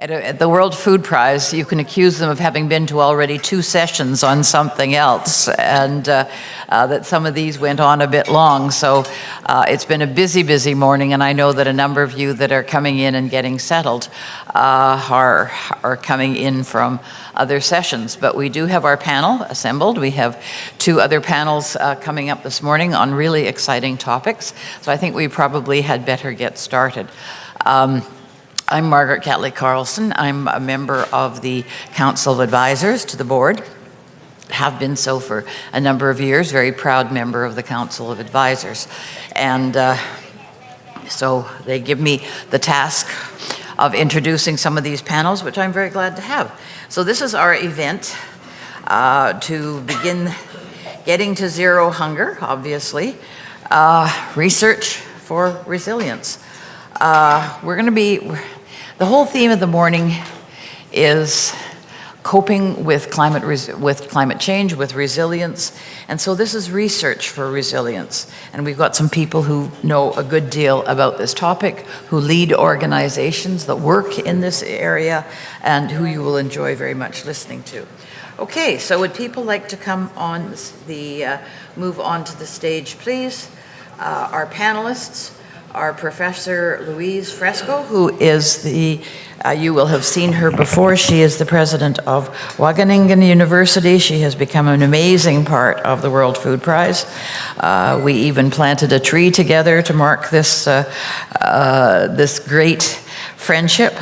At the World Food Prize, you can accuse them of having been to already 2 sessions on something else, and that some of these went on a bit long. So it's been a busy, busy morning, and I know that a number of you that are coming in and getting settled are coming in from other sessions. But we do have our panel assembled. We have 2 other panels coming up this morning on really exciting topics. So I think we probably had better get started. I'm Margaret Catley-Carlson. I'm a member of the Council of Advisors to the board. Have been so for a number of years, very proud member of the Council of Advisors. And so they give me the task of introducing some of these panels, which I'm very glad to have. So this is our event to begin getting to zero hunger, obviously. Research for resilience. The whole theme of the morning is coping with climate change, with resilience. And so this is research for resilience. And we've got some people who know a good deal about this topic, who lead organizations that work in this area, and who you will enjoy very much listening to. Okay, so would people like to come on move on to the stage, please? Our panelists are Professor Louise Fresco, who is you will have seen her before. She is the president of Wageningen University. She has become an amazing part of the World Food Prize. We even planted a tree together to mark this great friendship.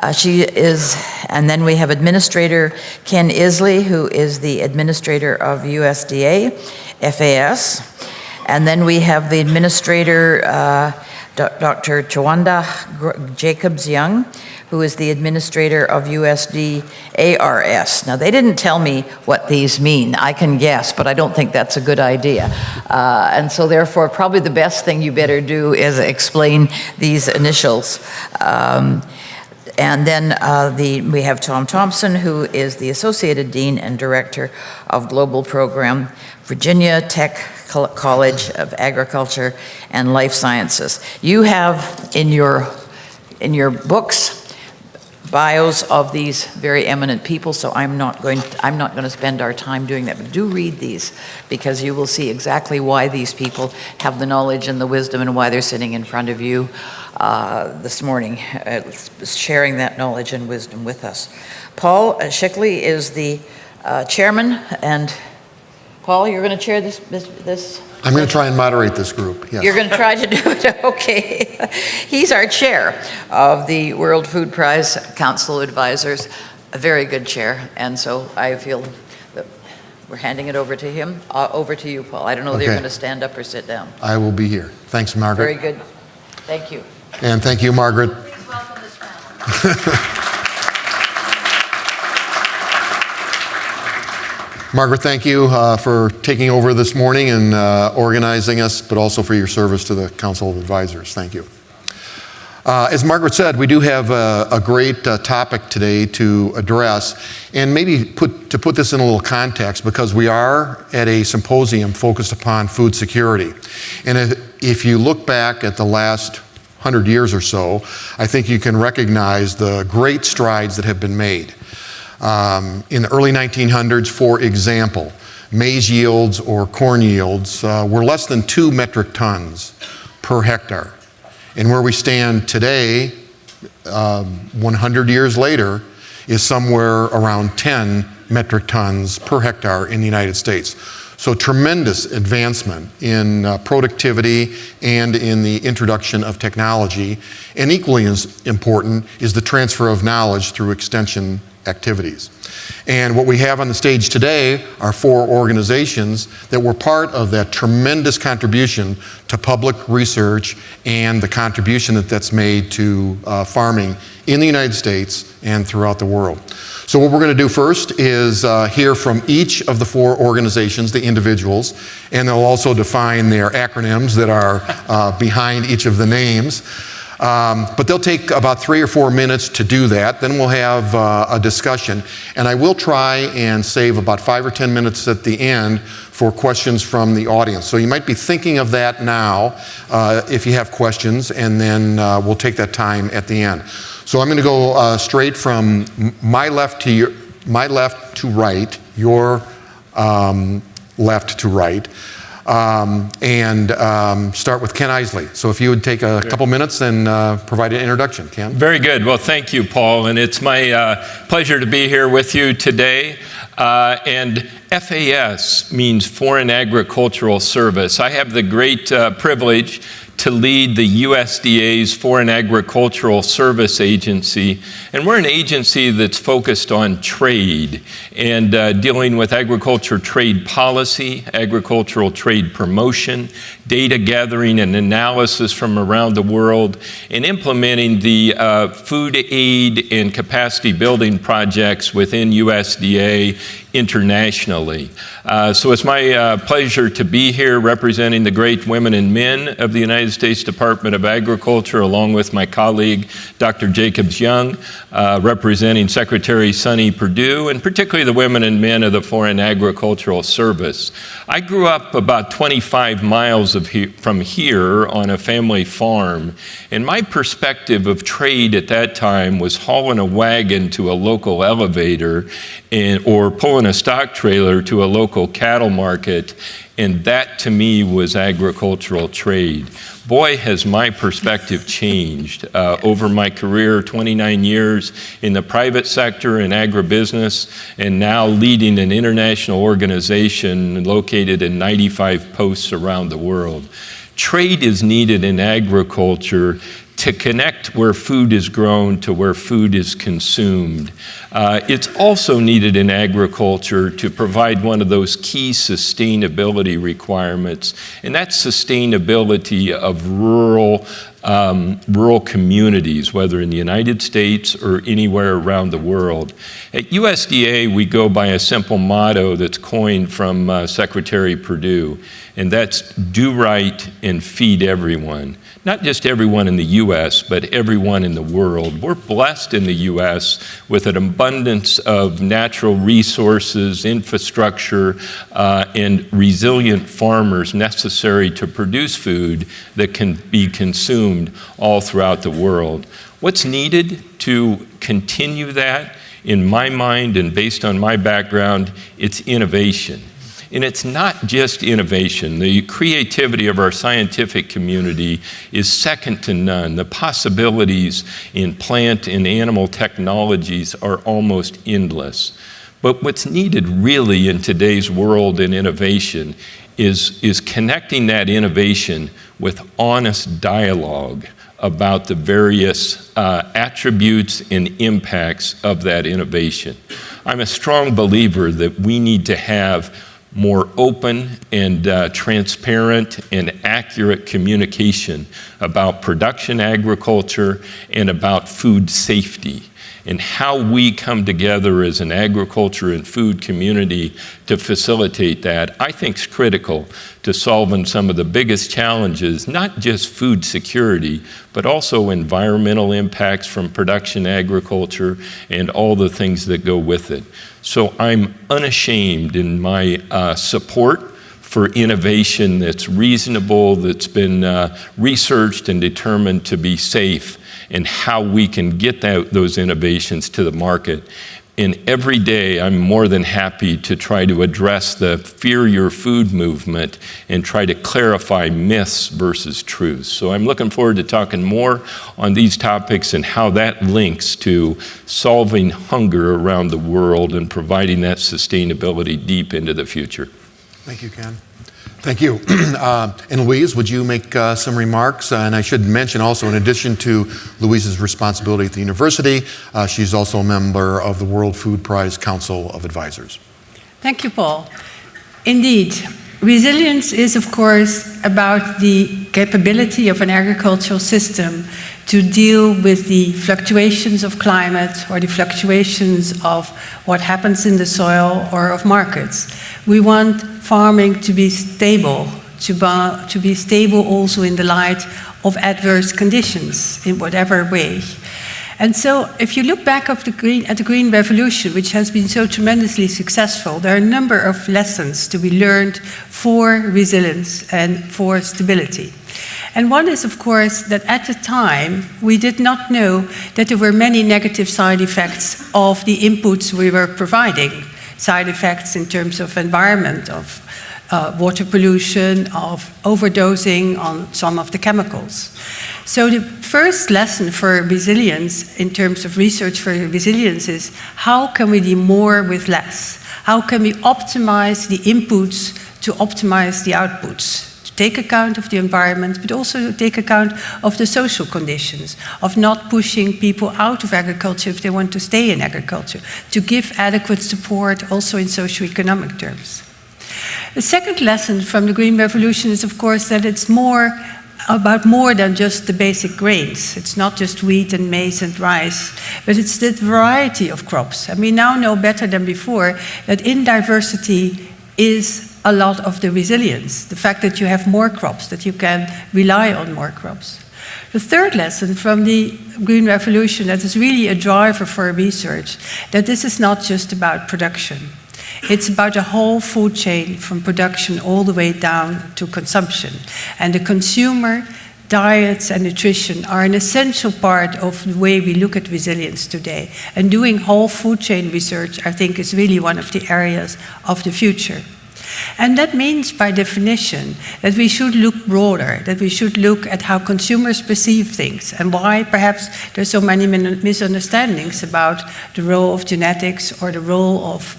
And then we have Administrator Ken Isley, who is the administrator of USDA-FAS. And then we have the administrator, Dr. Chavonda Jacobs-Young, who is the administrator of USDA-ARS. Now, they didn't tell me what these mean. I can guess, but I don't think that's a good idea. And so therefore, probably the best thing you better do is explain these initials. And then we have Tom Thompson, who is the Associated Dean and Director of Global Program, Virginia Tech College of Agriculture and Life Sciences. You have in your books bios of these very eminent people, so I'm not going to spend our time doing that, but do read these, because you will see exactly why these people have the knowledge and the wisdom and why they're sitting in front of you this morning, sharing that knowledge and wisdom with us. Paul Schickley is the chairman, and Paul, you're going to chair this? I'm going to try and moderate this group, yes. You're going to try to do it? Okay. He's our chair of the World Food Prize Council of Advisors, a very good chair, and so I feel that we're handing it over to him. Over to you, Paul. I don't know whether you're going to stand up or sit down. I will be here. Thanks, Margaret. Very good. Thank you. And thank you, Margaret. Please welcome this panel. Margaret, thank you for taking over this morning and organizing us, but also for your service to the Council of Advisors. Thank you. As Margaret said, we do have a great topic today to address, and maybe to put this in a little context, because we are at a symposium focused upon food security. And if you look back at the last 100 years or so, I think you can recognize the great strides that have been made. In the early 1900s, for example, maize yields or corn yields were less than 2 metric tons per hectare. And where we stand today, 100 years later, is somewhere around 10 metric tons per hectare in the United States. So tremendous advancement in productivity and in the introduction of technology. And equally as important is the transfer of knowledge through extension activities. And what we have on the stage today are 4 organizations that were part of that tremendous contribution to public research and the contribution that's made to farming in the United States and throughout the world. So what we're going to do first is hear from each of the 4 organizations, the individuals, and they'll also define their acronyms that are behind each of the names. But they'll take about 3 or 4 minutes to do that. Then we'll have a discussion. And I will try and save about 5 or 10 minutes at the end for questions from the audience. So you might be thinking of that now if you have questions, and then we'll take that time at the end. So I'm going to go straight from my left to right, your left to right. And start with Ken Isley. So if you would take a couple minutes and provide an introduction, Ken. Very good. Well, thank you, Paul. And it's my pleasure to be here with you today. And FAS means Foreign Agricultural Service. I have the great privilege to lead the USDA's Foreign Agricultural Service Agency. And we're an agency that's focused on trade and dealing with agriculture trade policy, agricultural trade promotion, data gathering and analysis from around the world, and implementing the food aid and capacity building projects within USDA internationally. So it's my pleasure to be here representing the great women and men of the United States Department of Agriculture, along with my colleague, Dr. Jacobs-Young, representing Secretary Sonny Perdue, and particularly the women and men of the Foreign Agricultural Service. I grew up about 25 miles from here on a family farm, and my perspective of trade at that time was hauling a wagon to a local elevator or pulling a stock trailer to a local cattle market, and that to me was agricultural trade. Boy, has my perspective changed over my career, 29 years in the private sector in agribusiness, and now leading an international organization located in 95 posts around the world. Trade is needed in agriculture to connect where food is grown to where food is consumed. It's also needed in agriculture to provide one of those key sustainability requirements, and that's sustainability of rural communities, whether in the United States or anywhere around the world. At USDA, we go by a simple motto that's coined from Secretary Perdue, and that's do right and feed everyone. Not just everyone in the U.S., but everyone in the world. We're blessed in the U.S. with an abundance of natural resources, infrastructure, and resilient farmers necessary to produce food that can be consumed all throughout the world. What's needed to continue that, in my mind and based on my background, it's innovation. And it's not just innovation. The creativity of our scientific community is second to none. The possibilities in plant and animal technologies are almost endless. But what's needed really in today's world in innovation is connecting that innovation with honest dialogue about the various attributes and impacts of that innovation. I'm a strong believer that we need to have more open and transparent and accurate communication about production agriculture and about food safety, and how we come together as an agriculture and food community to facilitate that, I think is critical to solving some of the biggest challenges, not just food security, but also environmental impacts from production agriculture and all the things that go with it. So I'm unashamed in my support for innovation that's reasonable, that's been researched and determined to be safe, and how we can get those innovations to the market. And every day I'm more than happy to try to address the fear your food movement and try to clarify myths versus truths. So I'm looking forward to talking more on these topics and how that links to solving hunger around the world and providing that sustainability deep into the future. Thank you, Ken. Thank you. And Louise, would you make some remarks? And I should mention also, in addition to Louise's responsibility at the university, she's also a member of the World Food Prize Council of Advisors. Thank you, Paul. Indeed, resilience is, of course, about the capability of an agricultural system to deal with the fluctuations of climate or the fluctuations of what happens in the soil or of markets. We want farming to be stable, to be stable also in the light of adverse conditions in whatever way. And so if you look back at the Green Revolution, which has been so tremendously successful, there are a number of lessons to be learned for resilience and for stability. And one is, of course, that at the time, we did not know that there were many negative side effects of the inputs we were providing. Side effects in terms of environment, of water pollution, of overdosing on some of the chemicals. So the first lesson for resilience in terms of research for resilience is how can we do more with less? How can we optimize the inputs to optimize the outputs? To take account of the environment, but also to take account of the social conditions, of not pushing people out of agriculture if they want to stay in agriculture, to give adequate support also in socio-economic terms. The second lesson from the Green Revolution is, of course, that it's about more than just the basic grains. It's not just wheat and maize and rice, but it's the variety of crops. And we now know better than before that in diversity is a lot of the resilience, the fact that you have more crops, that you can rely on more crops. The third lesson from the Green Revolution that is really a driver for research, that this is not just about production. It's about a whole food chain from production all the way down to consumption. And the consumer, diets and nutrition are an essential part of the way we look at resilience today. And doing whole food chain research, I think, is really one of the areas of the future. And that means, by definition, that we should look broader, that we should look at how consumers perceive things and why perhaps there's so many misunderstandings about the role of genetics or the role of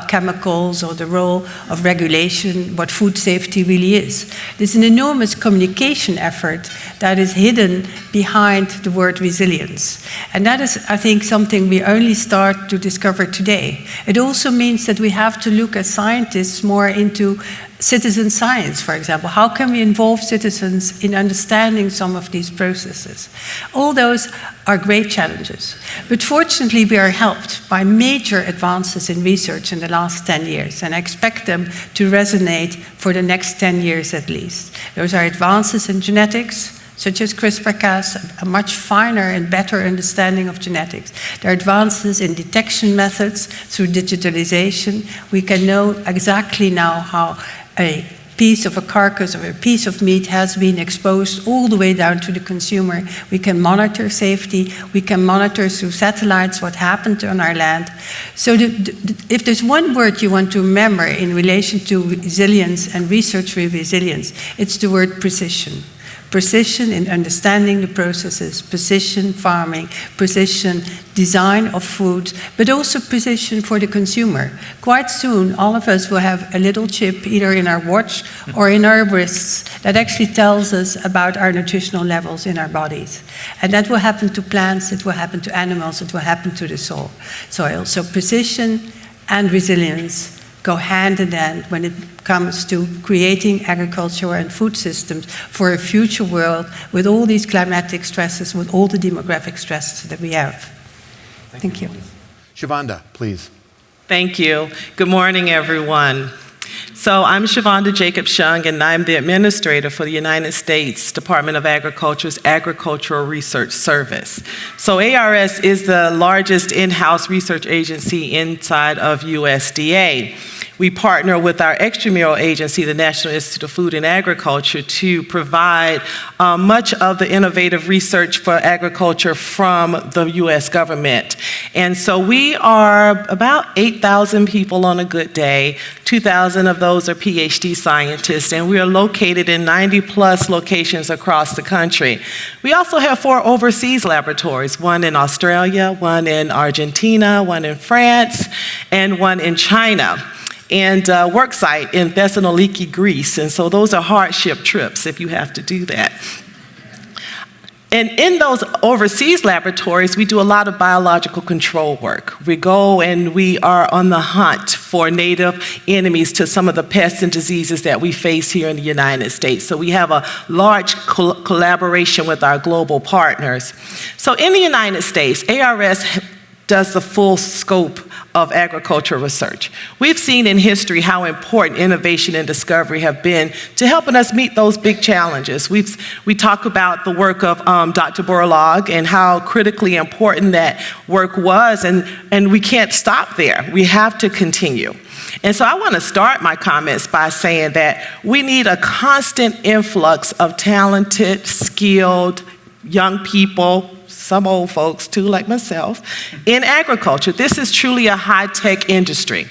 chemicals or the role of regulation, what food safety really is. There's an enormous communication effort that is hidden behind the word resilience. And that is, I think, something we only start to discover today. It also means that we have to look as scientists more into citizen science, for example. How can we involve citizens in understanding some of these processes? All those are great challenges. But fortunately, we are helped by major advances in research in the last 10 years, and I expect them to resonate for the next 10 years at least. Those are advances in genetics, such as CRISPR-Cas, a much finer and better understanding of genetics. There are advances in detection methods through digitalization. We can know exactly now how a piece of a carcass or a piece of meat has been exposed all the way down to the consumer. We can monitor safety. We can monitor through satellites what happened on our land. So if there's one word you want to remember in relation to resilience and research for resilience, it's the word precision. Precision in understanding the processes, precision farming, precision design of food, but also precision for the consumer. Quite soon, all of us will have a little chip either in our watch or in our wrists that actually tells us about our nutritional levels in our bodies. And that will happen to plants, it will happen to animals, it will happen to the soil. So precision and resilience go hand in hand when it comes to creating agricultural and food systems for a future world with all these climatic stresses, with all the demographic stresses that we have. Thank you. Shavonda, please. Thank you. Good morning, everyone. So I'm Chavonda Jacobs-Young, and I'm the administrator for the United States Department of Agriculture's Agricultural Research Service. So ARS is the largest in-house research agency inside of USDA. We partner with our extramural agency, the National Institute of Food and Agriculture, to provide much of the innovative research for agriculture from the US government. And so we are about 8,000 people on a good day. 2,000 of those are PhD scientists, and we are located in 90+ locations across the country. We also have 4 overseas laboratories, one in Australia, one in Argentina, one in France, and one in China. And work site in Thessaloniki, Greece. And so those are hardship trips if you have to do that. And in those overseas laboratories, we do a lot of biological control work. We go and we are on the hunt for native enemies to some of the pests and diseases that we face here in the United States. So we have a large collaboration with our global partners. So in the United States, ARS does the full scope of agricultural research. We've seen in history how important innovation and discovery have been to helping us meet those big challenges. We talk about the work of Dr. Borlaug and how critically important that work was, and we can't stop there. We have to continue. And so I want to start my comments by saying that we need a constant influx of talented, skilled, young people, some old folks too, like myself, in agriculture. This is truly a high-tech industry.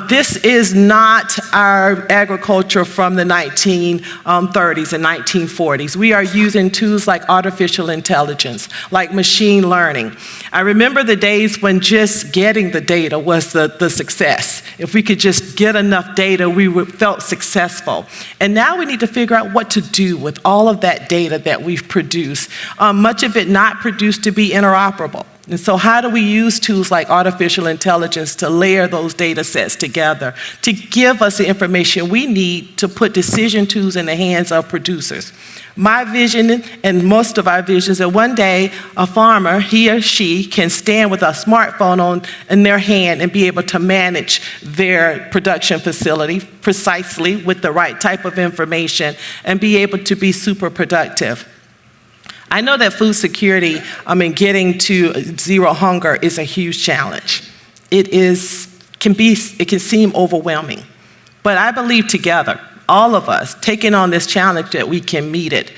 This is not our agriculture from the 1930s and 1940s. We are using tools like artificial intelligence, like machine learning. I remember the days when just getting the data was the success. If we could just get enough data, we felt successful. And now we need to figure out what to do with all of that data that we've produced, much of it not produced to be interoperable. And so how do we use tools like artificial intelligence to layer those data sets together to give us the information we need to put decision tools in the hands of producers? My vision, and most of our visions, that one day a farmer, he or she, can stand with a smartphone in their hand and be able to manage their production facility precisely with the right type of information and be able to be super productive. I know that food security, getting to zero hunger is a huge challenge. It can seem overwhelming. But I believe together, all of us, taking on this challenge, that we can meet it.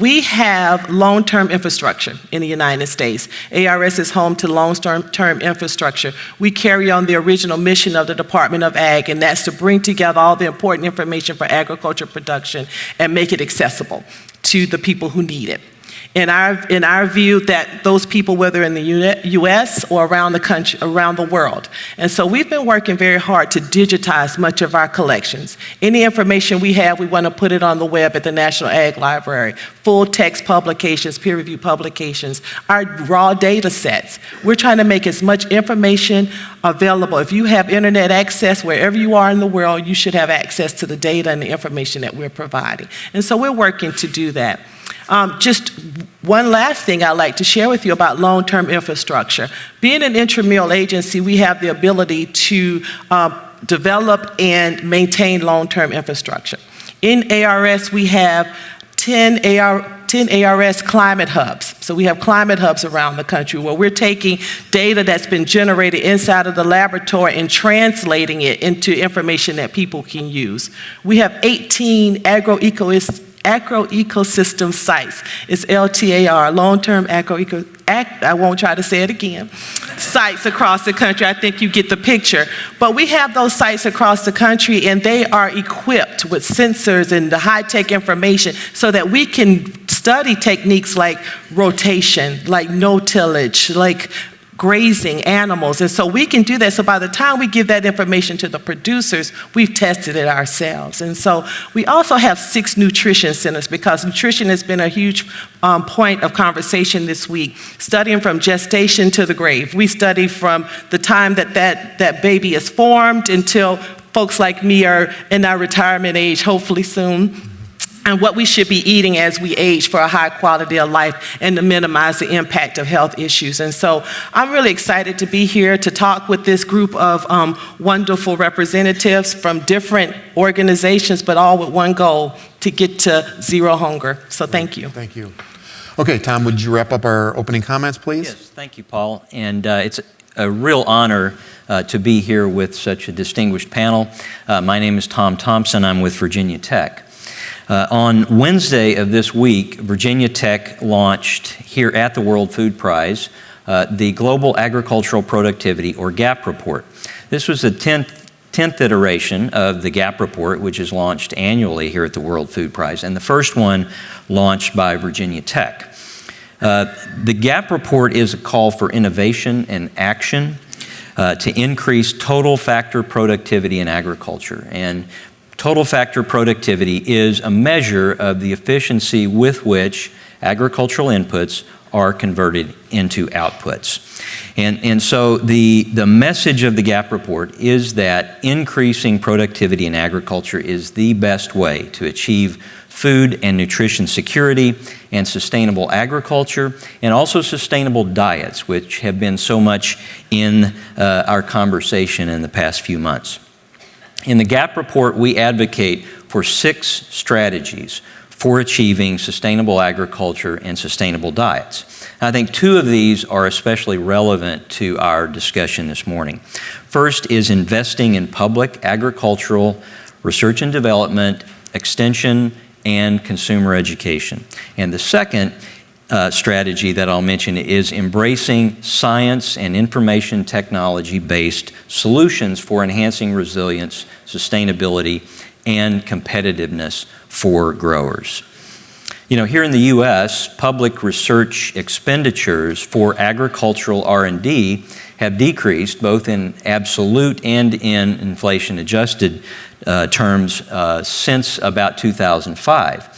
We have long-term infrastructure in the United States. ARS is home to long-term infrastructure. We carry on the original mission of the Department of Ag, and that's to bring together all the important information for agriculture production and make it accessible to the people who need it. In our view, that those people, whether in the U.S. or around the country, around the world. And so we've been working very hard to digitize much of our collections. Any information we have, we want to put it on the web at the National Ag Library. Full text publications, peer-reviewed publications, our raw data sets. We're trying to make as much information available. If you have internet access wherever you are in the world, you should have access to the data and the information that we're providing. And so we're working to do that. Just one last thing I'd like to share with you about long-term infrastructure. Being an intramural agency, we have the ability to develop and maintain long-term infrastructure. In ARS, we have 10 ARS climate hubs. So we have climate hubs around the country where we're taking data that's been generated inside of the laboratory and translating it into information that people can use. We have 18 agroecosystem sites. It's LTAR, long-term I won't try to say it again, sites across the country. I think you get the picture. But we have those sites across the country, and they are equipped with sensors and the high-tech information so that we can study techniques like rotation, like no-tillage, like grazing animals. And so we can do that. So by the time we give that information to the producers, we've tested it ourselves. And so we also have 6 nutrition centers, because nutrition has been a huge point of conversation this week. Studying from gestation to the grave. We study from the time that baby is formed until folks like me are in our retirement age, hopefully soon, and what we should be eating as we age for a high quality of life and to minimize the impact of health issues. And so I'm really excited to be here to talk with this group of wonderful representatives from different organizations, but all with one goal: to get to zero hunger. So thank you. Thank you. Okay, Tom, would you wrap up our opening comments, please? Yes, thank you, Paul. And it's a real honor to be here with such a distinguished panel. My name is Tom Thompson. I'm with Virginia Tech. On Wednesday of this week, Virginia Tech launched here at the World Food Prize the Global Agricultural Productivity, or GAP report. This was the 10th iteration of the GAP report, which is launched annually here at the World Food Prize, and the first one launched by Virginia Tech. The GAP report is a call for innovation and action to increase total factor productivity in agriculture. And total factor productivity is a measure of the efficiency with which agricultural inputs are converted into outputs. And so the message of the GAP report is that increasing productivity in agriculture is the best way to achieve food and nutrition security and sustainable agriculture, and also sustainable diets, which have been so much in our conversation in the past few months. In the GAP report, we advocate for 6 strategies for achieving sustainable agriculture and sustainable diets. I think 2 of these are especially relevant to our discussion this morning. First is investing in public agricultural research and development, extension, and consumer education. And the second strategy that I'll mention is embracing science and information technology-based solutions for enhancing resilience, sustainability, and competitiveness for growers. You know, here in the U.S., public research expenditures for agricultural R&D have decreased both in absolute and in inflation-adjusted terms since about 2005.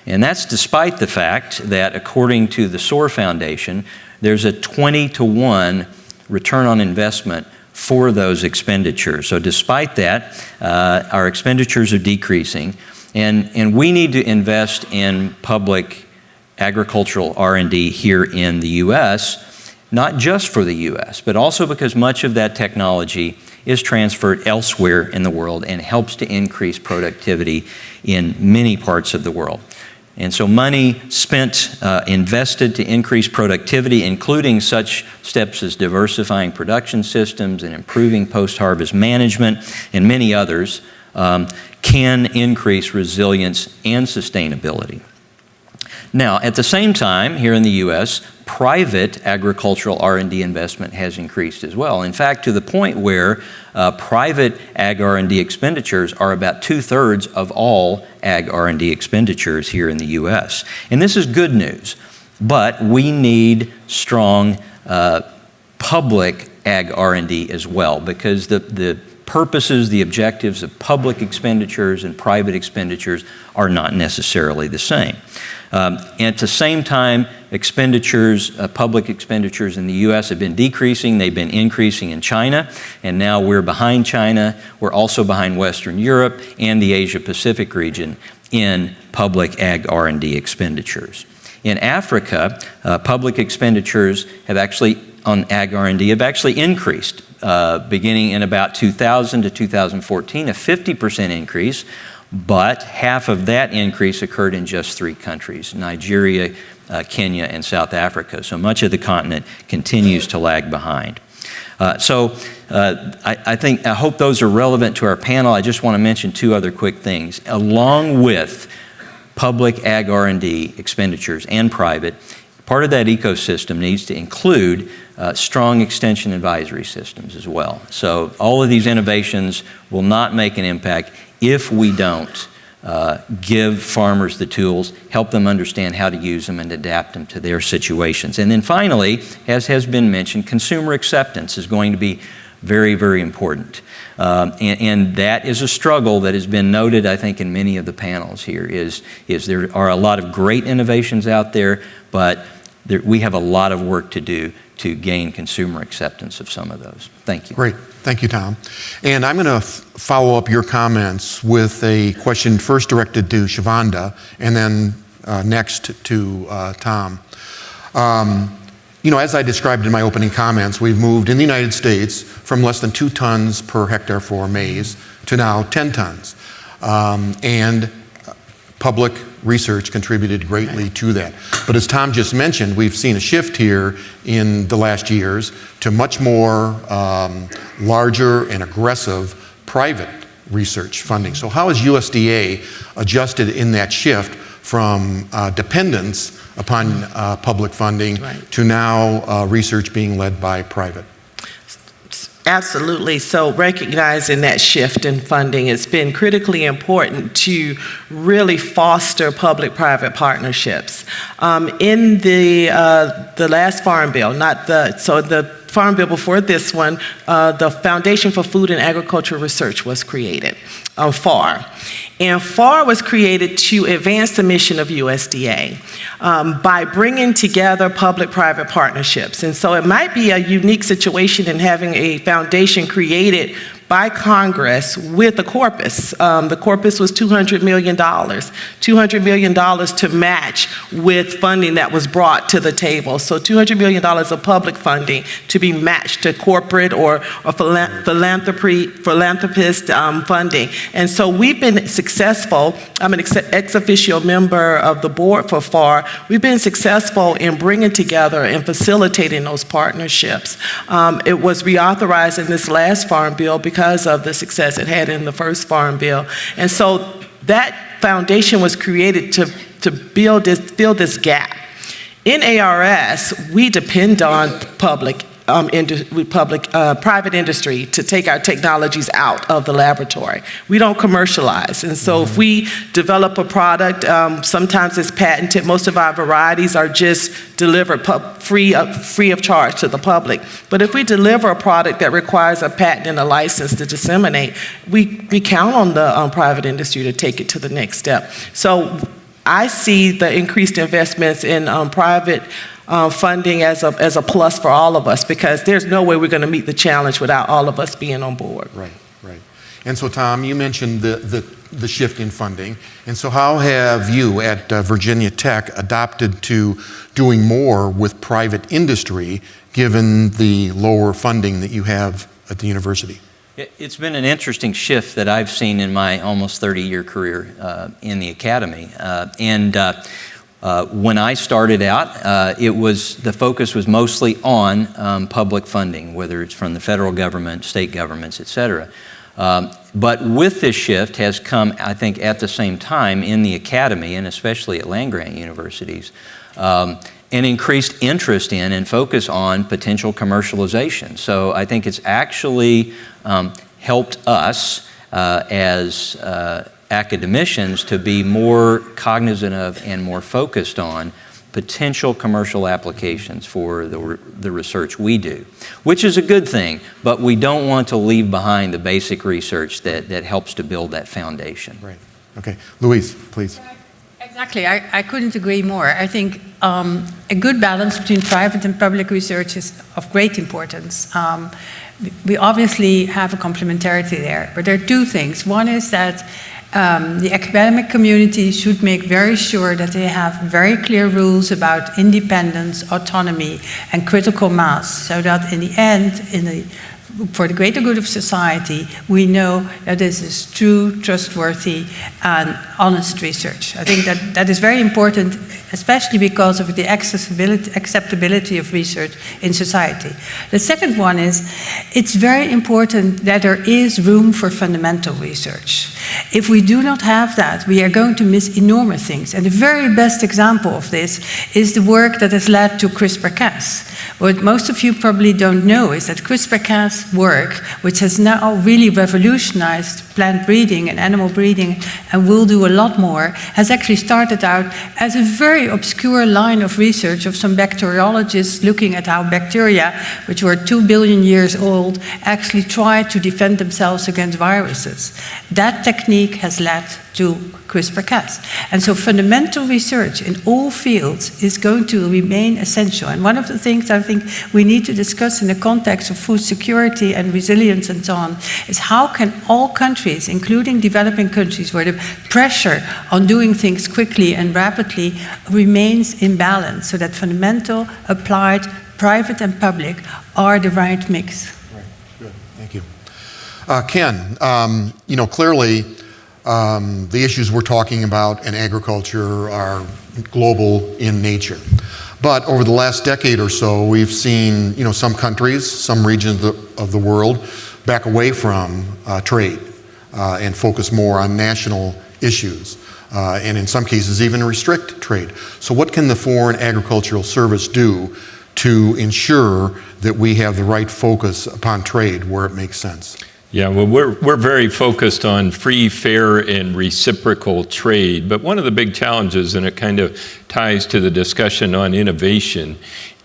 And that's despite the fact that, according to the SOAR Foundation, there's a 20-to-1 return on investment for those expenditures. So despite that, our expenditures are decreasing, and we need to invest in public agricultural R&D here in the U.S., not just for the U.S., but also because much of that technology is transferred elsewhere in the world and helps to increase productivity in many parts of the world. And so money spent, invested to increase productivity, including such steps as diversifying production systems and improving post-harvest management and many others, can increase resilience and sustainability. Now, at the same time, here in the U.S., private agricultural R&D investment has increased as well. In fact, to the point where private ag R&D expenditures are about 2/3 of all ag R&D expenditures here in the U.S. And this is good news, but we need strong public ag R&D as well, because the purposes, the objectives of public expenditures and private expenditures are not necessarily the same. And at the same time, expenditures, public expenditures in the U.S. have been decreasing. They've been increasing in China, and now we're behind China. We're also behind Western Europe and the Asia-Pacific region in public ag R&D expenditures. In Africa, public expenditures have actually, on ag R&D, have actually increased, beginning in about 2000 to 2014, a 50% increase. But half of that increase occurred in just 3 countries, Nigeria, Kenya, and South Africa. So much of the continent continues to lag behind. I hope those are relevant to our panel. I just want to mention 2 other quick things. Along with public ag R&D expenditures and private, part of that ecosystem needs to include strong extension advisory systems as well. So all of these innovations will not make an impact if we don't give farmers the tools, help them understand how to use them and adapt them to their situations. And then finally, as has been mentioned, consumer acceptance is going to be very, very important. And that is a struggle that has been noted, I think, in many of the panels here, is there are a lot of great innovations out there, but we have a lot of work to do to gain consumer acceptance of some of those. Thank you. Great. Thank you, Tom. And I'm going to follow up your comments with a question first directed to Shavonda and then next to Tom. As I described in my opening comments, we've moved in the United States from less than 2 tons per hectare for maize to now 10 tons. And public research contributed greatly to that. But as Tom just mentioned, we've seen a shift here in the last years to much more larger and aggressive private research funding. So how has USDA adjusted in that shift from dependence upon public funding to now research being led by private? Absolutely. So recognizing that shift in funding, it's been critically important to really foster public-private partnerships. In the last Farm Bill, the Farm Bill before this one, the Foundation for Food and Agricultural Research was created, FAR. And FAR was created to advance the mission of USDA by bringing together public-private partnerships. And so it might be a unique situation in having a foundation created by Congress with a corpus. The corpus was $200 million. $200 million to match with funding that was brought to the table. So $200 million of public funding to be matched to corporate or philanthropist funding. And so we've been successful. I'm an ex officio member of the board for FAR. We've been successful in bringing together and facilitating those partnerships. It was reauthorized in this last Farm Bill because of the success it had in the first Farm Bill. And so that foundation was created to fill this gap. In ARS, we depend on private industry to take our technologies out of the laboratory. We don't commercialize. And so if we develop a product, sometimes it's patented. Most of our varieties are just delivered free of charge to the public. But if we deliver a product that requires a patent and a license to disseminate, we count on the private industry to take it to the next step. So I see the increased investments in private funding as a plus for all of us, because there's no way we're going to meet the challenge without all of us being on board. Right. And so, Tom, you mentioned the shift in funding. And so how have you at Virginia Tech adopted to doing more with private industry, given the lower funding that you have at the university? It's been an interesting shift that I've seen in my almost 30-year career in the academy. When I started out, the focus was mostly on public funding, whether it's from the federal government, state governments, et cetera. But with this shift has come, I think, at the same time in the academy, and especially at land-grant universities, an increased interest in and focus on potential commercialization. So I think it's actually helped us as academicians to be more cognizant of and more focused on potential commercial applications for the research we do, which is a good thing, but we don't want to leave behind the basic research that helps to build that foundation. Right. Okay. Louise, please. Exactly. I couldn't agree more. I think a good balance between private and public research is of great importance. We obviously have a complementarity there, but there are two things. One is that the academic community should make very sure that they have very clear rules about independence, autonomy, and critical mass, so that in the end, for the greater good of society, we know that this is true, trustworthy, and honest research. I think that is very important, especially because of the acceptability of research in society. The second one is, it's very important that there is room for fundamental research. If we do not have that, we are going to miss enormous things. And the very best example of this is the work that has led to CRISPR-Cas. What most of you probably don't know is that CRISPR-Cas work, which has now really revolutionized plant breeding and animal breeding, and will do a lot more, has actually started out as a very obscure line of research of some bacteriologists looking at how bacteria, which were 2 billion years old, actually try to defend themselves against viruses. That technique has led to CRISPR-Cas. And so fundamental research in all fields is going to remain essential. And one of the things I think we need to discuss in the context of food security and resilience and so on is how can all countries, including developing countries, where the pressure on doing things quickly and rapidly remains in balance, so that fundamental, applied, private and public are the right mix. Right, good, thank you. Ken, clearly the issues we're talking about in agriculture are global in nature. But over the last decade or so, we've seen, some countries, some regions of the world back away from trade and focus more on national issues, and in some cases even restrict trade. So what can the Foreign Agricultural Service do to ensure that we have the right focus upon trade where it makes sense? Yeah, well, we're very focused on free, fair, and reciprocal trade. But one of the big challenges, and it kind of ties to the discussion on innovation,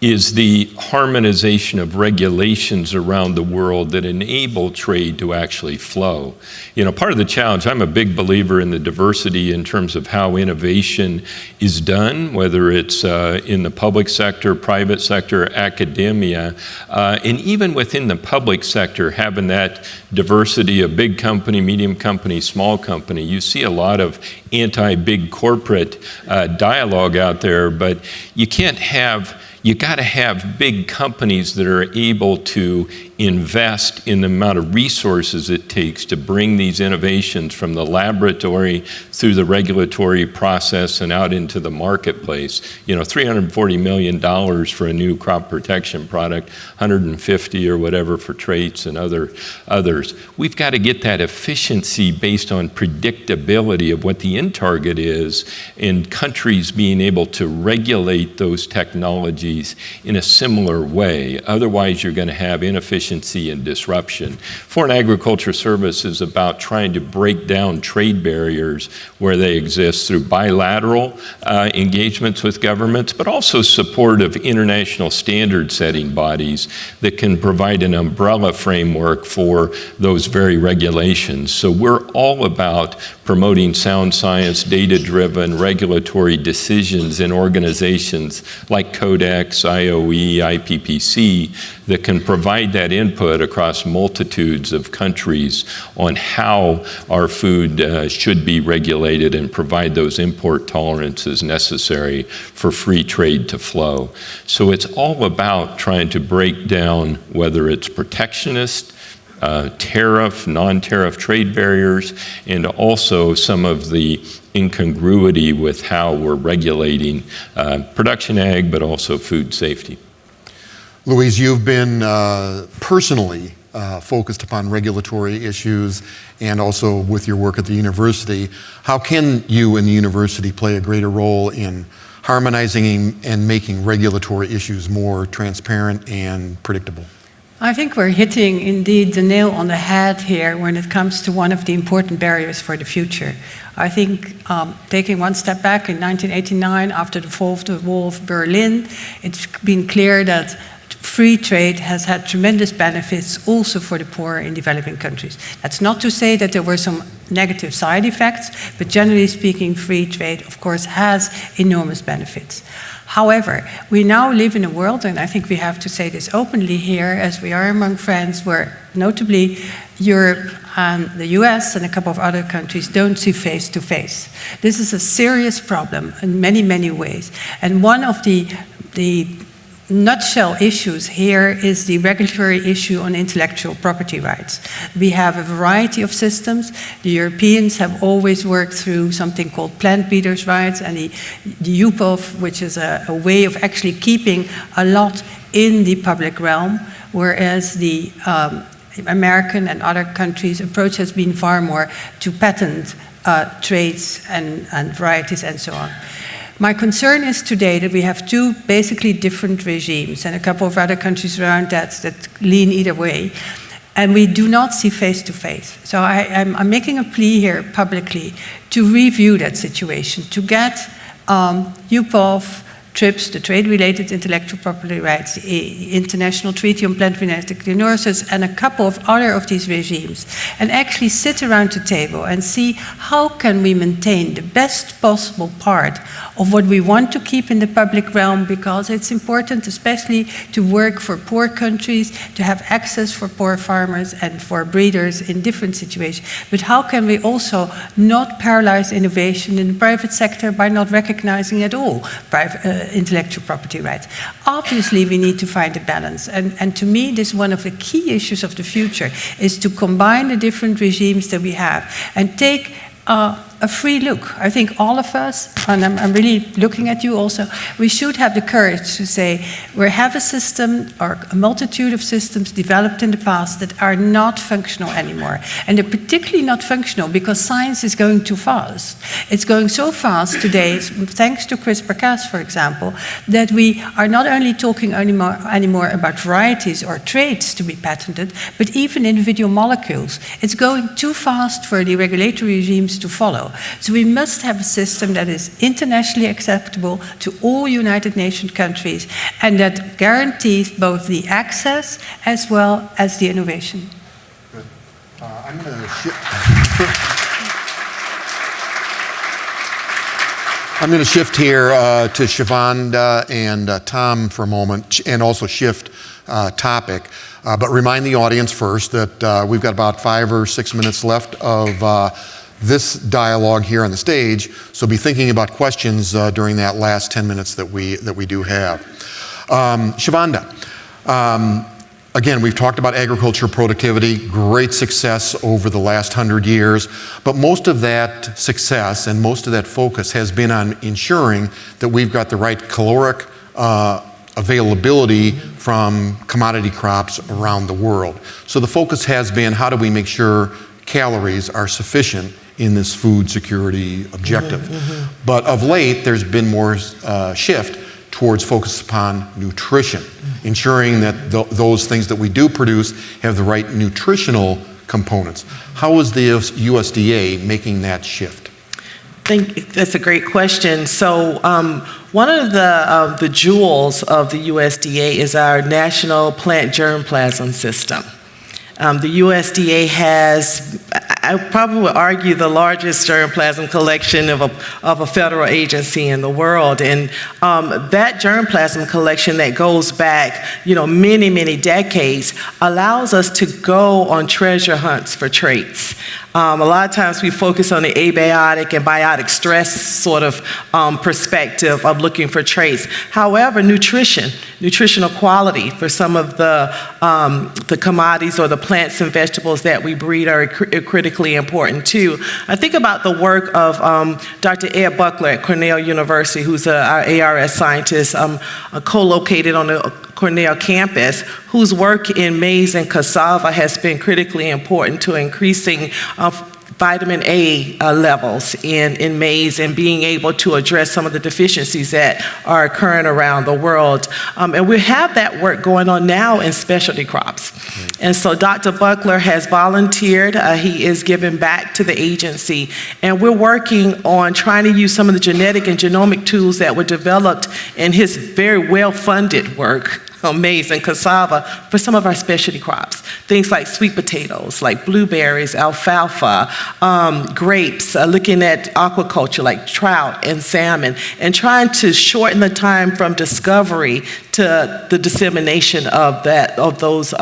is the harmonization of regulations around the world that enable trade to actually flow. You know, part of the challenge, I'm a big believer in the diversity in terms of how innovation is done, whether it's in the public sector, private sector, academia, and even within the public sector, having that diversity of big company, medium company, small company. You see a lot of anti-big corporate dialogue out there, but you got to have big companies that are able to invest in the amount of resources it takes to bring these innovations from the laboratory through the regulatory process and out into the marketplace. You know, $340 million for a new crop protection product, 150 or whatever for traits and others. We've got to get that efficiency based on predictability of what the end target is, and countries being able to regulate those technologies in a similar way. Otherwise, you're going to have inefficiency and disruption. Foreign Agriculture Service is about trying to break down trade barriers where they exist through bilateral engagements with governments, but also support of international standard setting bodies that can provide an umbrella framework for those very regulations. So we're all about promoting sound science, data-driven regulatory decisions in organizations like Codex, IOE, IPPC that can provide that input across multitudes of countries on how our food should be regulated and provide those import tolerances necessary for free trade to flow. So it's all about trying to break down whether it's protectionist, tariff, non-tariff trade barriers, and also some of the incongruity with how we're regulating production ag, but also food safety. Louise, you've been personally focused upon regulatory issues and also with your work at the university. How can you and the university play a greater role in harmonizing and making regulatory issues more transparent and predictable? I think we're hitting indeed the nail on the head here when it comes to one of the important barriers for the future. I think taking one step back in 1989, after the fall of the Wall of Berlin, it's been clear that free trade has had tremendous benefits also for the poor in developing countries. That's not to say that there were some negative side effects, but generally speaking, free trade, of course, has enormous benefits. However, we now live in a world, and I think we have to say this openly here, as we are among friends, where notably Europe and the US and a couple of other countries don't see face to face. This is a serious problem in many, many ways. And one of the nutshell issues here is the regulatory issue on intellectual property rights. We have a variety of systems. The Europeans have always worked through something called plant breeders' rights, and the UPOV, which is a way of actually keeping a lot in the public realm, whereas the American and other countries' approach has been far more to patent traits and varieties and so on. My concern is today that we have two basically different regimes and a couple of other countries around that lean either way, and we do not see face to face. So I'm making a plea here publicly to review that situation, to get UPOV, TRIPS, the trade-related intellectual property rights, the International Treaty on Plant Genetic Diagnosis, and a couple of other of these regimes, and actually sit around the table and see how can we maintain the best possible part of what we want to keep in the public realm, because it's important, especially to work for poor countries, to have access for poor farmers and for breeders in different situations. But how can we also not paralyze innovation in the private sector by not recognizing at all intellectual property rights? Obviously, we need to find a balance. And to me, this is one of the key issues of the future, is to combine the different regimes that we have and take a free look. I think all of us, and I'm really looking at you also, we should have the courage to say we have a system or a multitude of systems developed in the past that are not functional anymore. And they're particularly not functional because science is going too fast. It's going so fast today, thanks to CRISPR-Cas, for example, that we are not only talking anymore about varieties or traits to be patented, but even individual molecules. It's going too fast for the regulatory regimes to follow. flow. So we must have a system that is internationally acceptable to all United Nations countries and that guarantees both the access as well as the innovation. Good. I'm going to I'm going to shift here to Shavonda and Tom for a moment, and also shift topic. But remind the audience first that we've got about 5 or 6 minutes left of this dialogue here on the stage. So be thinking about questions during that last 10 minutes that we do have. Shavonda, again, we've talked about agriculture productivity, great success over the last 100 years, but most of that success and most of that focus has been on ensuring that we've got the right caloric availability from commodity crops around the world. So the focus has been, how do we make sure calories are sufficient in this food security objective? But of late, there's been more shift towards focus upon nutrition, ensuring that those things that we do produce have the right nutritional components. How is the USDA making that shift? I think that's a great question. So one of the jewels of the USDA is our National Plant Germplasm System. The USDA has, I probably would argue, the largest germplasm collection of a federal agency in the world. And that germplasm collection that goes back, many, many decades allows us to go on treasure hunts for traits. A lot of times we focus on the abiotic and biotic stress sort of perspective of looking for traits. However, nutritional quality for some of the commodities or the plants and vegetables that we breed are critically important too. I think about the work of Dr. Ed Buckler at Cornell University, who's our ARS scientist, co-located on the Cornell campus, whose work in maize and cassava has been critically important to increasing vitamin A levels in maize and being able to address some of the deficiencies that are occurring around the world. And we have that work going on now in specialty crops. And so Dr. Buckler has volunteered. He is giving back to the agency. And we're working on trying to use some of the genetic and genomic tools that were developed in his very well-funded work on maize and cassava for some of our specialty crops. Things like sweet potatoes, like blueberries, alfalfa, grapes, looking at aquaculture like trout and salmon, and trying to shorten the time from discovery to the dissemination of those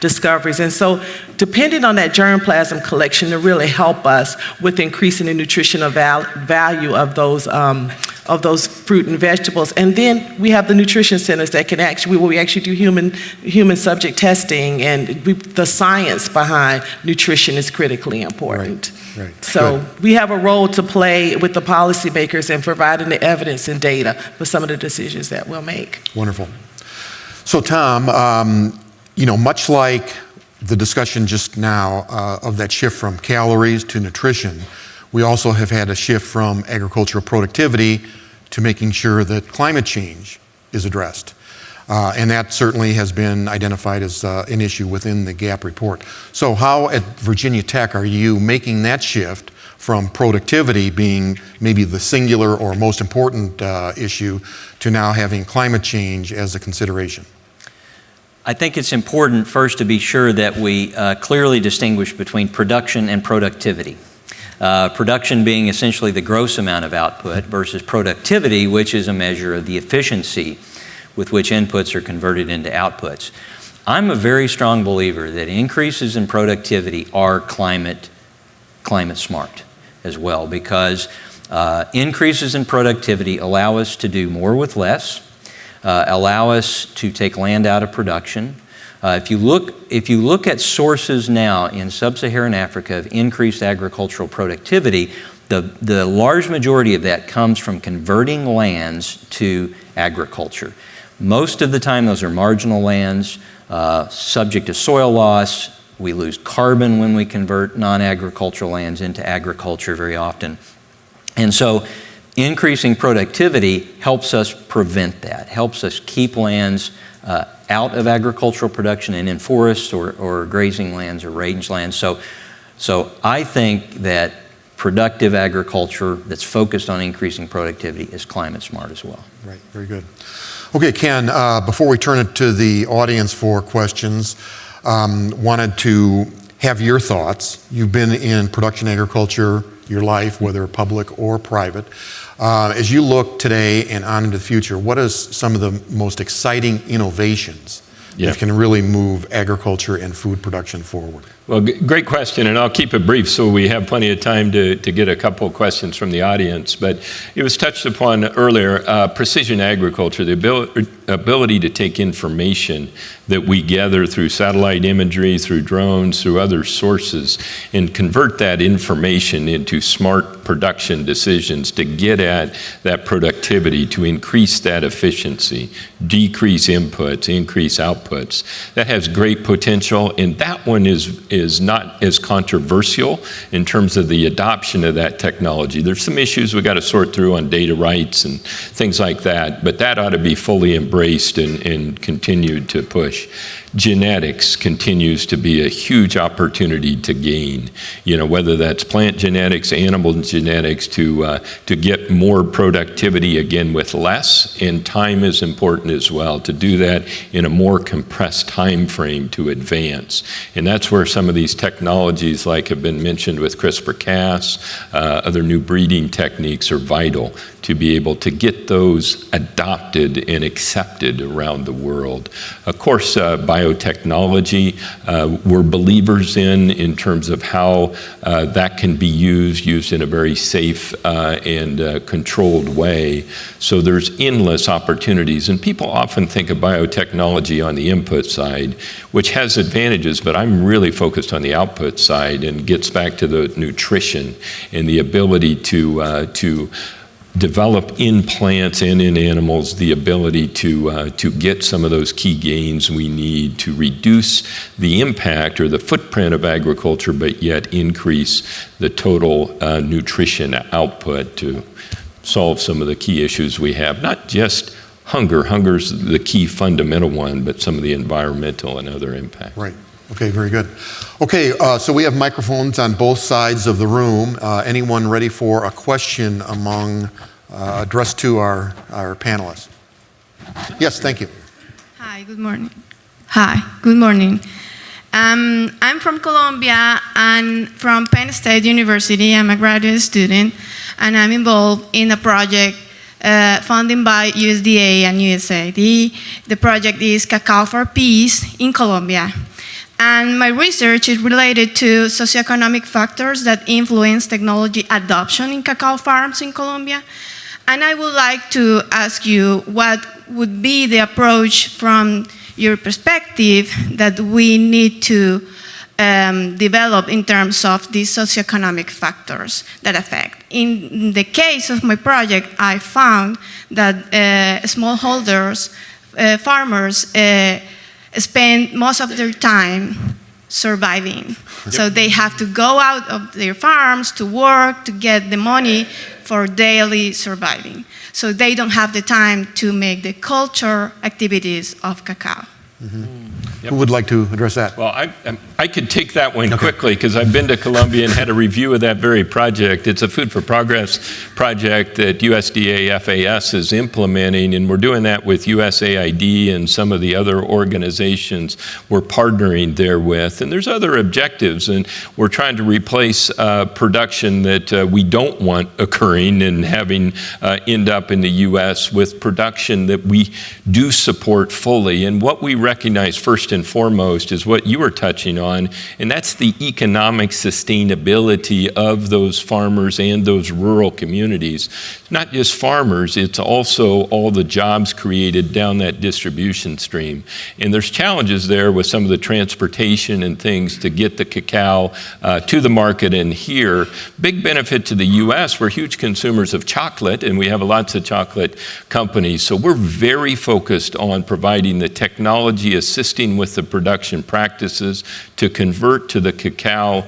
discoveries. And so depending on that germplasm collection to really help us with increasing the nutritional value of those fruit and vegetables. And then we have the nutrition centers that can where we actually do human subject testing, and the science behind nutrition is critically important. Right. So we have a role to play with the policymakers in providing the evidence and data for some of the decisions that we'll make. Wonderful. So Tom, much like the discussion just now of that shift from calories to nutrition, we also have had a shift from agricultural productivity to making sure that climate change is addressed. And that certainly has been identified as an issue within the GAP report. So how at Virginia Tech are you making that shift from productivity being maybe the singular or most important issue to now having climate change as a consideration? I think it's important first to be sure that we clearly distinguish between production and productivity. Production being essentially the gross amount of output versus productivity, which is a measure of the efficiency with which inputs are converted into outputs. I'm a very strong believer that increases in productivity are climate smart as well, because increases in productivity allow us to do more with less, allow us to take land out of production. If you look at sources now in sub-Saharan Africa of increased agricultural productivity, the large majority of that comes from converting lands to agriculture. Most of the time, those are marginal lands, subject to soil loss. We lose carbon when we convert non-agricultural lands into agriculture very often. And so increasing productivity helps us prevent that, helps us keep lands out of agricultural production and in forests or grazing lands or rangelands. So I think that productive agriculture that's focused on increasing productivity is climate smart as well. Right, very good. Okay, Ken, before we turn it to the audience for questions, wanted to have your thoughts. You've been in production agriculture your life, whether public or private. As you look today and on into the future, what is some of the most exciting innovations that can really move agriculture and food production forward? Well, great question, and I'll keep it brief so we have plenty of time to get a couple of questions from the audience. But it was touched upon earlier, precision agriculture, the ability to take information that we gather through satellite imagery, through drones, through other sources, and convert that information into smart production decisions to get at that productivity, to increase that efficiency, decrease inputs, increase outputs. That has great potential, and that one is not as controversial in terms of the adoption of that technology. There's some issues we got to sort through on data rights and things like that, but that ought to be fully embraced and continued to push. Genetics continues to be a huge opportunity to gain, whether that's plant genetics, animal genetics, to get more productivity again with less, and time is important as well, to do that in a more compressed time frame to advance. And that's where some of these technologies like have been mentioned with CRISPR-Cas, other new breeding techniques are vital to be able to get those adopted and accepted around the world. Of course, biotechnology, we're believers in terms of how that can be used in a very safe and controlled way. So there's endless opportunities, and people often think of biotechnology on the input side, which has advantages, but I'm really focused on the output side, and gets back to the nutrition and the ability to develop in plants and in animals the ability to get some of those key gains we need to reduce the impact or the footprint of agriculture, but yet increase the total nutrition output to solve some of the key issues we have. Not just hunger. Hunger's the key fundamental one, but some of the environmental and other impacts. Right. Okay, very good. Okay, so we have microphones on both sides of the room. Anyone ready for a question addressed to our panelists? Yes, thank you. Hi, good morning. Hi, good morning. I'm from Colombia and from Penn State University. I'm a graduate student, and I'm involved in a project funded by USDA and USAID. The project is Cacao for Peace in Colombia. And my research is related to socioeconomic factors that influence technology adoption in cacao farms in Colombia. And I would like to ask you what would be the approach from your perspective that we need to develop in terms of these socioeconomic factors that affect. In the case of my project, I found that smallholders, farmers, spend most of their time surviving. Yep. So they have to go out of their farms to work to get the money for daily surviving. So they don't have the time to make the culture activities of cacao. Mm-hmm. Yep. Who would like to address that? Well, I could take that one quickly because I've been to Colombia and had a review of that very project. It's a Food for Progress project that USDA-FAS is implementing, and we're doing that with USAID and some of the other organizations we're partnering there with. And there's other objectives, and we're trying to replace production that we don't want occurring and having end up in the U.S. with production that we do support fully. And what we recognize first and foremost is what you were touching on, and that's the economic sustainability of those farmers and those rural communities. Not just farmers, it's also all the jobs created down that distribution stream. And there's challenges there with some of the transportation and things to get the cacao to the market and here. Big benefit to the U.S. We're huge consumers of chocolate, and we have lots of chocolate companies. So we're very focused on providing the technology assisting with the production practices to convert to the cacao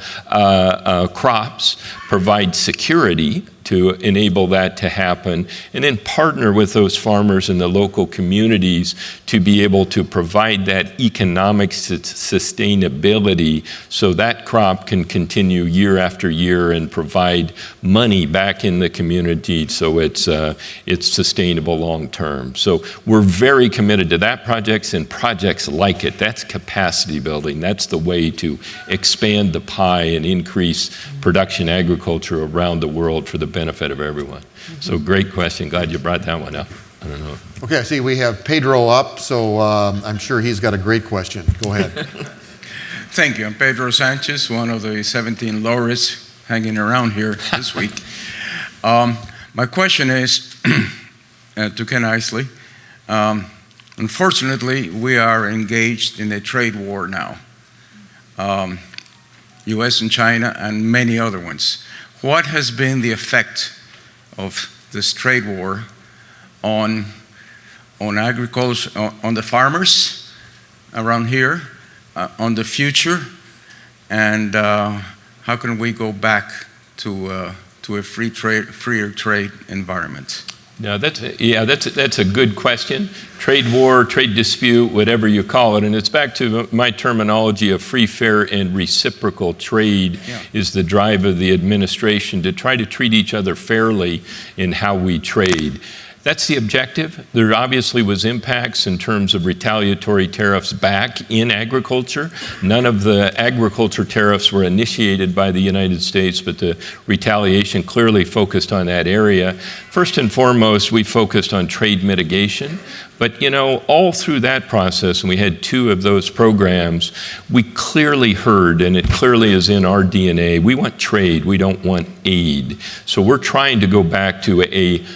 crops, provide security to enable that to happen, and then partner with those farmers in the local communities to be able to provide that economic sustainability so that crop can continue year after year and provide money back in the community so it's sustainable long term. So we're very committed to that projects and projects like it. That's capacity building. That's the way to expand the pie and increase production agriculture around the world for the benefit of everyone. So great question. Glad you brought that one up. I don't know. Okay, I see we have Pedro up, so I'm sure he's got a great question. Go ahead. Thank you. I'm Pedro Sanchez, one of the 17 laureates hanging around here this week. My question is to Ken Isley. Unfortunately, we are engaged in a trade war now. US and China and many other ones. What has been the effect of this trade war on agriculture, on the farmers around here, on the future, and how can we go back to a freer trade environment? No, that's a good question. Trade war, trade dispute, whatever you call it, and it's back to my terminology of free, fair, and reciprocal trade is the drive of the administration to try to treat each other fairly in how we trade. That's the objective. There obviously was impacts in terms of retaliatory tariffs back in agriculture. None of the agriculture tariffs were initiated by the United States, but the retaliation clearly focused on that area. First and foremost, we focused on trade mitigation. But you know, all through that process, and we had 2 of those programs, we clearly heard, and it clearly is in our DNA, we want trade, we don't want aid. So we're trying to go back to a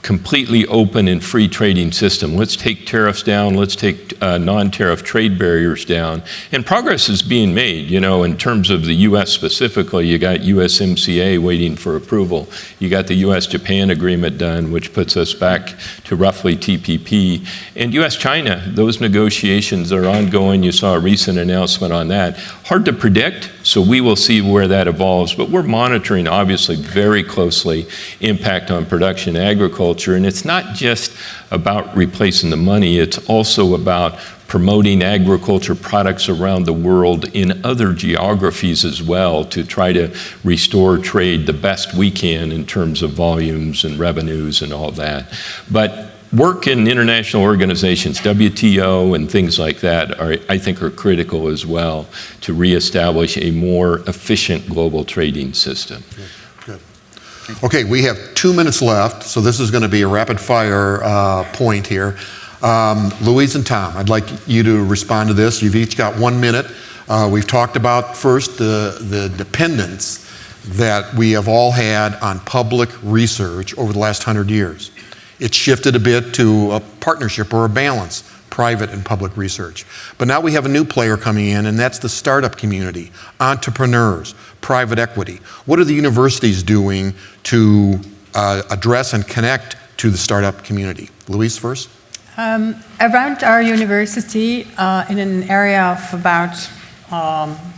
completely open and free trading system. Let's take tariffs down, let's take non-tariff trade barriers down. And progress is being made, you know, in terms of the US specifically. You got USMCA waiting for approval. You got the US-Japan agreement done, which puts us back to roughly TPP. And US-China, those negotiations are ongoing. You saw a recent announcement on that. Hard to predict, so we will see where that evolves. But we're monitoring, obviously, very closely impact on production agriculture. And it's not just about replacing the money, it's also about promoting agriculture products around the world in other geographies as well to try to restore trade the best we can in terms of volumes and revenues and all that. But work in international organizations, WTO and things like that, I think are critical as well to reestablish a more efficient global trading system. Okay, we have 2 minutes left, so this is going to be a rapid fire point here. Louise and Tom, I'd like you to respond to this. You've each got 1 minute. We've talked about first the dependence that we have all had on public research over the last 100 years. It's shifted a bit to a partnership or a balance, private and public research. But now we have a new player coming in, and that's the startup community, entrepreneurs, private equity. What are the universities doing to address and connect to the startup community? Louise first. Around our university, in an area of about,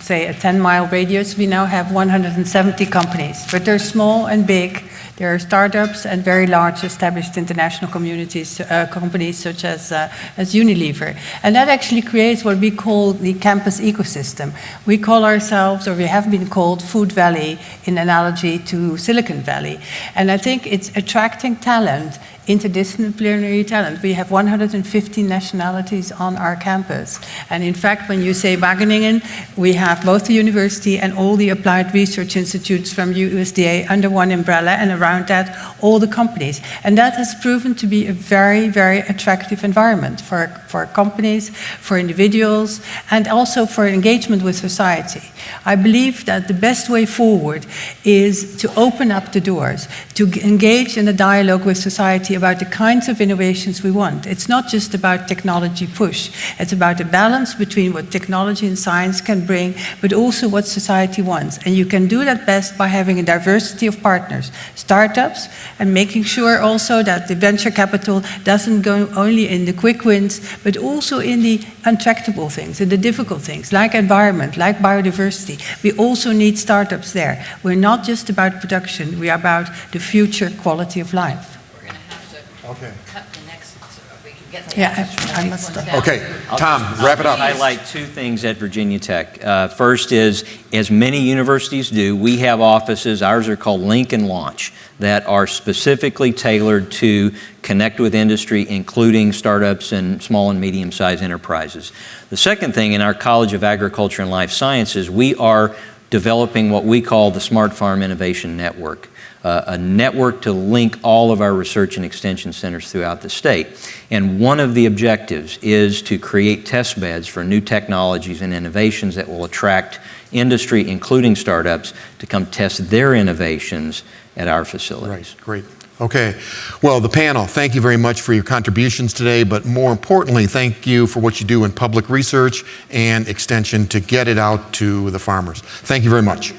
say, a 10-mile radius, we now have 170 companies, but they're small and big. There are startups and very large established international companies such as Unilever. And that actually creates what we call the campus ecosystem. We call ourselves, or we have been called, Food Valley in analogy to Silicon Valley. And I think it's attracting talent, interdisciplinary talent. We have 150 nationalities on our campus. And in fact, when you say Wageningen, we have both the university and all the applied research institutes from USDA under one umbrella, and around that, all the companies. And that has proven to be a very, very attractive environment for companies, for individuals, and also for engagement with society. I believe that the best way forward is to open up the doors, to engage in a dialogue with society clarity about the kinds of innovations we want. It's not just about technology push. It's about a balance between what technology and science can bring, but also what society wants. And you can do that best by having a diversity of partners, startups, and making sure also that the venture capital doesn't go only in the quick wins, but also in the intractable things, in the difficult things, like environment, like biodiversity. We also need startups there. We're not just about production, we are about the future quality of life. We're going to have to cut the next so we can get the I must stop. Okay, Tom, wrap it up. I'll highlight two things at Virginia Tech. First is, as many universities do, we have offices, ours are called Link and Launch, that are specifically tailored to connect with industry, including startups and small and medium-sized enterprises. The second thing, in our College of Agriculture and Life Sciences, we are developing what we call the Smart Farm Innovation Network, a network to link all of our research and extension centers throughout the state. And one of the objectives is to create test beds for new technologies and innovations that will attract industry, including startups, to come test their innovations at our facilities. Right, great. Okay, well, the panel, thank you very much for your contributions today, but more importantly, thank you for what you do in public research and extension to get it out to the farmers. Thank you very much.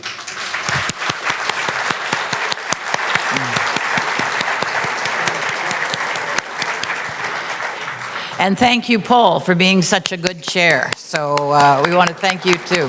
And thank you, Paul, for being such a good chair. So we want to thank you too.